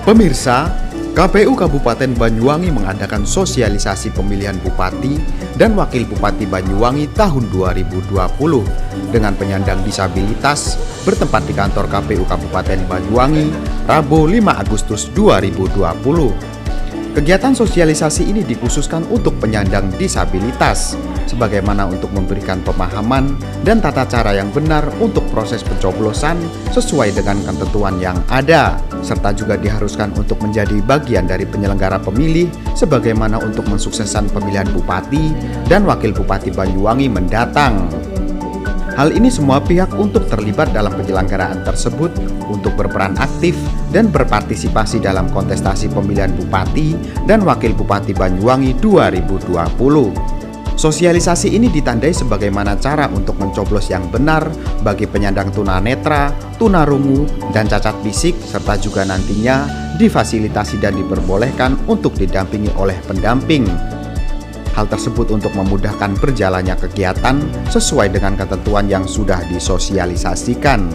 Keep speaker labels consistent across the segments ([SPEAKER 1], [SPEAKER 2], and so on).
[SPEAKER 1] Pemirsa, KPU Kabupaten Banyuwangi mengadakan sosialisasi pemilihan Bupati dan Wakil Bupati Banyuwangi tahun 2020 dengan penyandang disabilitas bertempat di kantor KPU Kabupaten Banyuwangi, Rabu 5 Agustus 2020. Kegiatan sosialisasi ini dikhususkan untuk penyandang disabilitas, sebagaimana untuk memberikan pemahaman dan tata cara yang benar untuk proses pencoblosan sesuai dengan ketentuan yang ada, serta juga diharuskan untuk menjadi bagian dari penyelenggara pemilih, sebagaimana untuk mensukseskan pemilihan Bupati dan Wakil Bupati Banyuwangi mendatang. Hal ini semua pihak untuk terlibat dalam penyelenggaraan tersebut untuk berperan aktif dan berpartisipasi dalam kontestasi pemilihan Bupati dan Wakil Bupati Banyuwangi 2020. Sosialisasi ini ditandai sebagaimana cara untuk mencoblos yang benar bagi penyandang tunanetra, tunarungu, dan cacat fisik, serta juga nantinya difasilitasi dan diperbolehkan untuk didampingi oleh pendamping. Hal tersebut untuk memudahkan berjalannya kegiatan sesuai dengan ketentuan yang sudah disosialisasikan.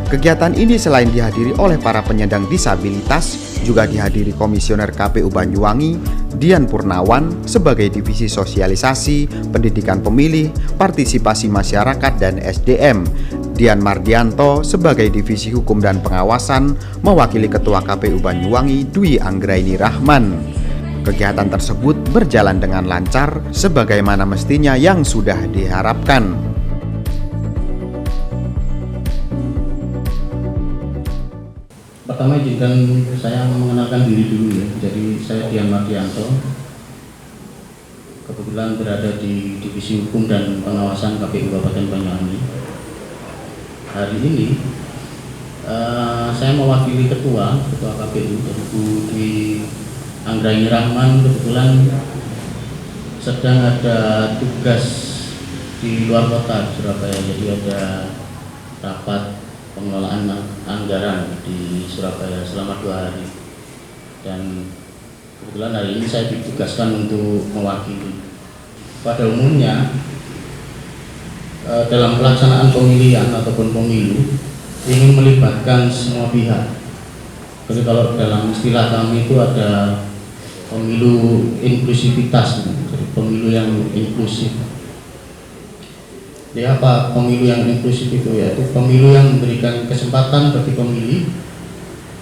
[SPEAKER 1] Kegiatan ini selain dihadiri oleh para penyandang disabilitas, juga dihadiri Komisioner KPU Banyuwangi, Dian Purnawan sebagai Divisi Sosialisasi, Pendidikan Pemilih, Partisipasi Masyarakat dan SDM, Dian Mardianto sebagai Divisi Hukum dan Pengawasan, mewakili Ketua KPU Banyuwangi Dwi Anggraini Rahman. Kegiatan tersebut berjalan dengan lancar sebagaimana mestinya yang sudah diharapkan.
[SPEAKER 2] Pertama izinkan saya mengenalkan diri dulu ya. Jadi saya Dian Mardianto. Kebetulan berada di Divisi Hukum dan Pengawasan KPU Kabupaten Banyuwangi. Hari ini saya mewakili Ketua KPU Ibu Dwi Anggraini Rahman kebetulan sedang ada tugas di luar kota Surabaya, jadi ada rapat pengelolaan anggaran di Surabaya selama 2 hari, dan kebetulan hari ini saya ditugaskan untuk mewakili. Pada umumnya dalam pelaksanaan pemilihan ataupun pemilu ingin melibatkan semua pihak. Jadi kalau dalam istilah kami itu ada pemilu inklusivitas, jadi pemilu yang inklusif. Jadi apa pemilu yang inklusif itu? Yaitu pemilu yang memberikan kesempatan bagi pemilih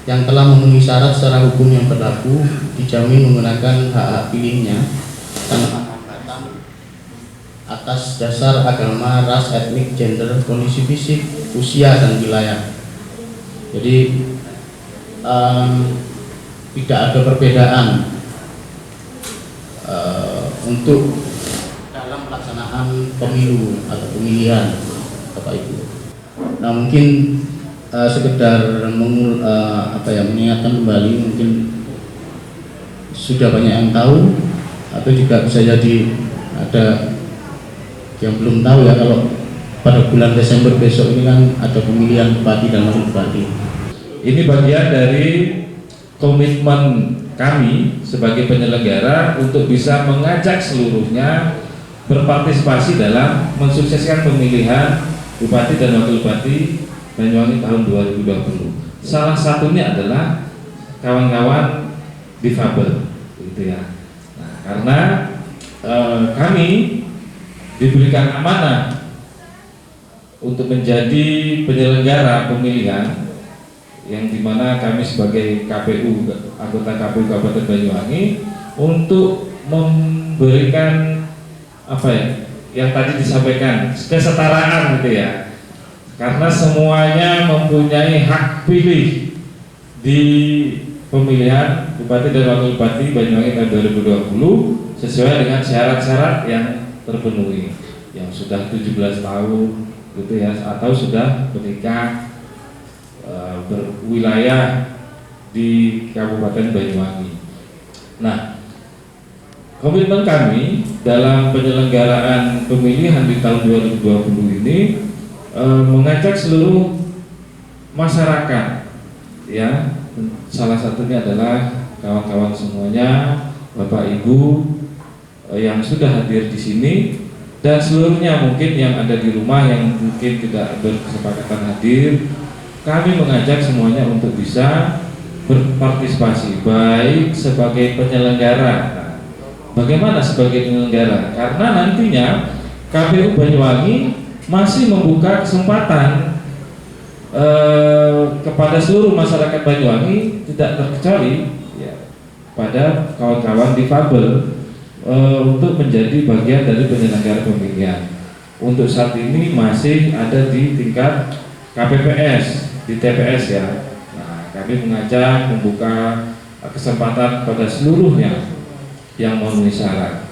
[SPEAKER 2] yang telah memenuhi syarat secara hukum yang berlaku dijamin menggunakan hak pilihnya tanpa hambatan atas dasar agama, ras, etnik, gender, kondisi fisik, usia, dan wilayah. Jadi tidak ada perbedaan untuk dalam pelaksanaan pemilu atau pemilihan Bapak Ibu. Nah, mungkin sekedar mengingatkan kembali, mungkin sudah banyak yang tahu atau juga bisa jadi ada yang belum tahu ya, kalau pada bulan Desember besok ini kan ada pemilihan Bupati dan Wakil Bupati.
[SPEAKER 3] Ini bagian dari komitmen kami sebagai penyelenggara untuk bisa mengajak seluruhnya berpartisipasi dalam mensukseskan pemilihan Bupati dan Wakil Bupati Banyuwangi tahun 2020. Salah satunya adalah kawan-kawan difabel, gitu ya. Nah, karena kami diberikan amanah untuk menjadi penyelenggara pemilihan, yang dimana kami sebagai KPU, anggota KPU Kabupaten Banyuwangi, untuk memberikan yang tadi disampaikan, kesetaraan gitu ya, karena semuanya mempunyai hak pilih di pemilihan Bupati dan Wakil Bupati Banyuwangi tahun 2020 sesuai dengan syarat-syarat yang terpenuhi, yang sudah 17 tahun gitu ya, atau sudah menikah, berwilayah di Kabupaten Banyuwangi. Nah, komitmen kami dalam penyelenggaraan pemilihan di tahun 2020 ini mengajak seluruh masyarakat, ya, salah satunya adalah kawan-kawan semuanya, Bapak Ibu yang sudah hadir di sini, dan seluruhnya mungkin yang ada di rumah yang mungkin tidak berkesempatan hadir. Kami mengajak semuanya untuk bisa berpartisipasi, baik sebagai penyelenggara. Nah, bagaimana sebagai penyelenggara? Karena nantinya KPU Banyuwangi masih membuka kesempatan kepada seluruh masyarakat Banyuwangi, tidak terkecuali ya, pada kawan-kawan difabel untuk menjadi bagian dari penyelenggara pemilihan. Untuk saat ini masih ada di tingkat KPPS, di TPS ya. Nah, kami mengajak membuka kesempatan pada seluruhnya yang memenuhi syarat.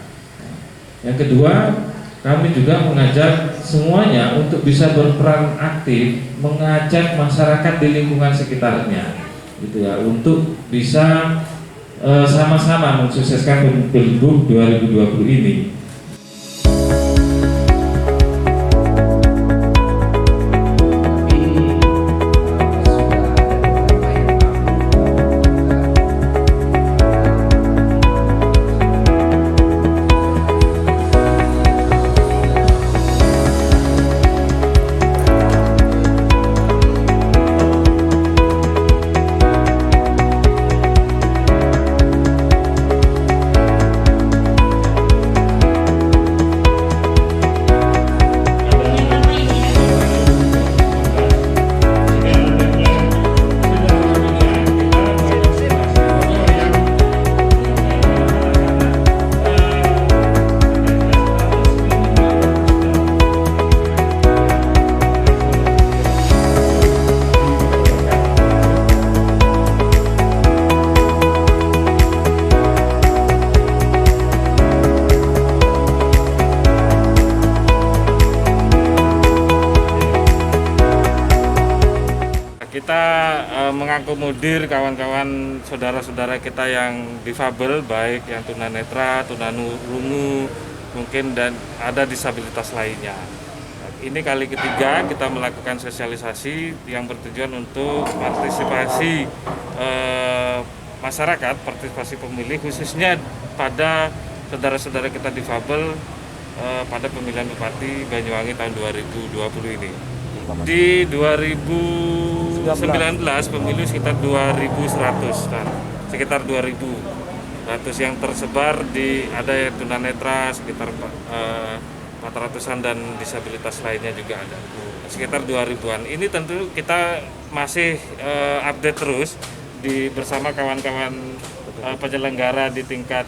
[SPEAKER 3] Yang kedua, kami juga mengajak semuanya untuk bisa berperan aktif, mengajak masyarakat di lingkungan sekitarnya, gitu ya, untuk bisa sama-sama mensukseskan Pilgub 2020 ini.
[SPEAKER 4] Kita mengakomodir kawan-kawan saudara-saudara kita yang difabel, baik yang tunanetra, tunarungu, mungkin dan ada disabilitas lainnya. Ini kali ketiga kita melakukan sosialisasi yang bertujuan untuk partisipasi masyarakat, partisipasi pemilih, khususnya pada saudara-saudara kita difabel pada pemilihan Bupati Banyuwangi tahun 2020 ini. Di 2019 pemilu sekitar 2.100 kan, sekitar 2.100 yang tersebar di ada yang tunanetra sekitar 400-an dan disabilitas lainnya juga ada sekitar 2.000-an. Ini tentu kita masih update terus bersama kawan-kawan penyelenggara di tingkat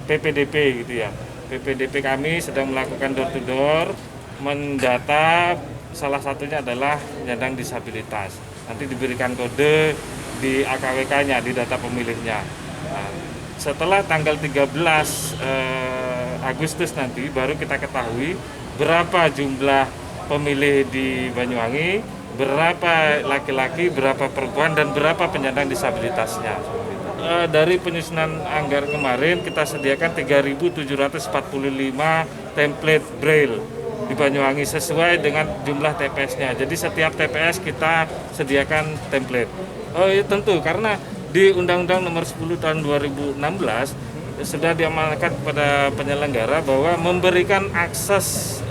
[SPEAKER 4] PPDP gitu ya. PPDP kami sedang melakukan door to door mendata. Salah satunya adalah penyandang disabilitas. Nanti diberikan kode di AKWK-nya, di data pemilihnya. Nah, setelah tanggal 13 Agustus nanti baru kita ketahui berapa jumlah pemilih di Banyuwangi, berapa laki-laki, berapa perempuan, dan berapa penyandang disabilitasnya. Dari penyusunan anggaran kemarin kita sediakan 3.745 template braille di Banyuwangi sesuai dengan jumlah TPS-nya. Jadi setiap TPS kita sediakan template. Oh iya tentu, karena di Undang-Undang Nomor 10 Tahun 2016 sudah diamanatkan kepada penyelenggara bahwa memberikan akses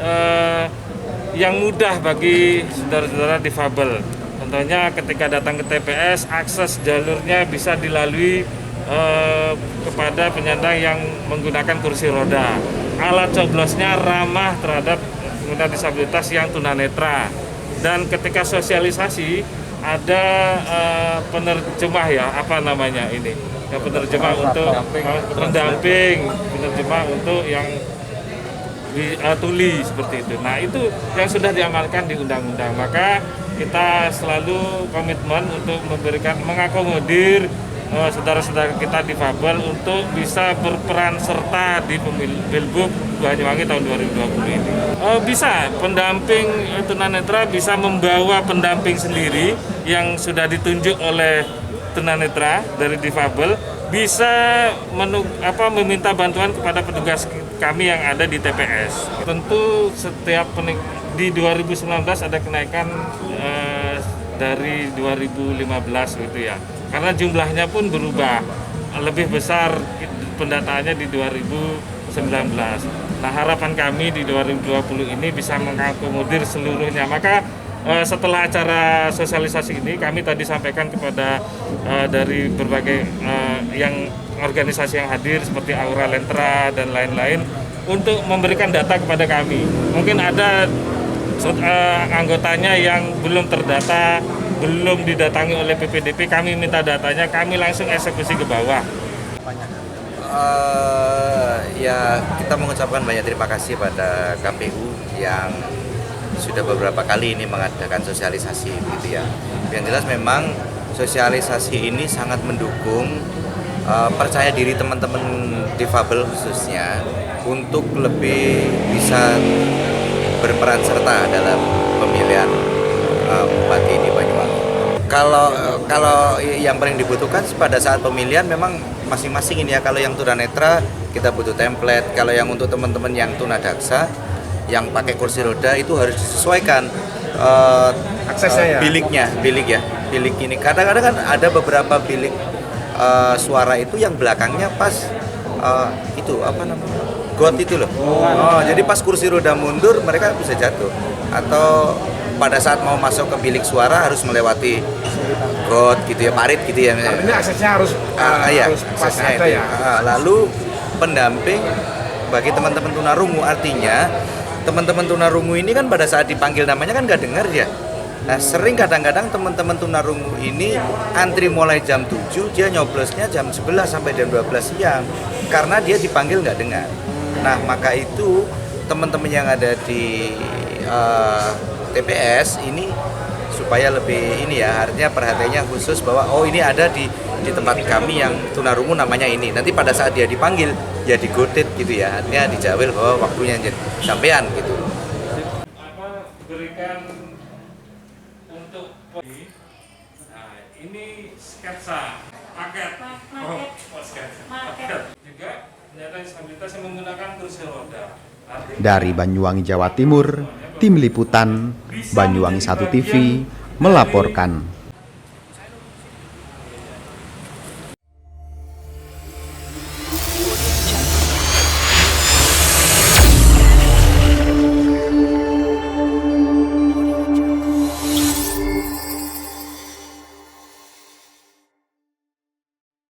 [SPEAKER 4] yang mudah bagi saudara-saudara difabel. Contohnya ketika datang ke TPS, akses jalurnya bisa dilalui kepada penyandang yang menggunakan kursi roda. Alat coblosnya ramah terhadap pengguna disabilitas yang tunanetra, dan ketika sosialisasi ada penerjemah ya, apa namanya ini ya, penerjemah untuk pendamping, penerjemah untuk yang tuli seperti itu. Nah itu yang sudah diamalkan di undang-undang, maka kita selalu komitmen untuk mengakomodir saudara-saudara kita difabel untuk bisa berperan serta di Pilgub Banyuwangi tahun 2020 ini. Bisa pendamping tunanetra bisa membawa pendamping sendiri yang sudah ditunjuk oleh tunanetra dari difabel, bisa meminta bantuan kepada petugas kami yang ada di TPS. Tentu setiap di 2019 ada kenaikan dari 2015 gitu ya. Karena jumlahnya pun berubah, lebih besar pendataannya di 2019. Nah harapan kami di 2020 ini bisa mengakomodir seluruhnya. Maka setelah acara sosialisasi ini kami tadi sampaikan kepada dari berbagai yang organisasi yang hadir seperti Aura Lentra dan lain-lain untuk memberikan data kepada kami. Mungkin ada anggotanya yang belum terdata, belum didatangi oleh PPDP, kami minta datanya, kami langsung eksekusi ke bawah.
[SPEAKER 5] Ya, kita mengucapkan banyak terima kasih pada KPU yang sudah beberapa kali ini mengadakan sosialisasi gitu ya. Yang jelas memang sosialisasi ini sangat mendukung percaya diri teman-teman difabel khususnya untuk lebih bisa berperan serta dalam pemilihan bupati di Banyuwangi. Kalau yang paling dibutuhkan pada saat pemilihan memang masing-masing ini ya. Kalau yang tunanetra kita butuh template. Kalau yang untuk teman-teman yang tunadaksa yang pakai kursi roda itu harus disesuaikan aksesnya bilik ini. Kadang-kadang kan ada beberapa bilik suara itu yang belakangnya pas itu apa namanya got itu loh. Jadi pas kursi roda mundur mereka bisa jatuh, atau pada saat mau masuk ke bilik suara harus melewati got gitu ya, parit gitu ya.
[SPEAKER 6] Ini aksesnya harus pas ada ya.
[SPEAKER 5] Lalu pendamping bagi teman-teman tunarungu, artinya teman-teman tunarungu ini kan pada saat dipanggil namanya kan nggak dengar ya. Nah sering kadang-kadang teman-teman tunarungu ini antri mulai jam 7, dia nyoblosnya jam 11 sampai jam 12 siang karena dia dipanggil nggak dengar. Nah maka itu teman-teman yang ada di TPS ini supaya lebih ini ya, artinya perhatiannya khusus bahwa oh ini ada di tempat kami yang tunarungu namanya ini. Nanti pada saat dia dipanggil ya digodet gitu ya, artinya dijawel bahwa waktunya sampean gitu.
[SPEAKER 4] Berikan untuk ini sketsa paket. Paket. Juga penyandang disabilitas yang menggunakan kursi roda.
[SPEAKER 1] Dari Banyuwangi, Jawa Timur, Tim Liputan Banyuwangi 1 TV melaporkan.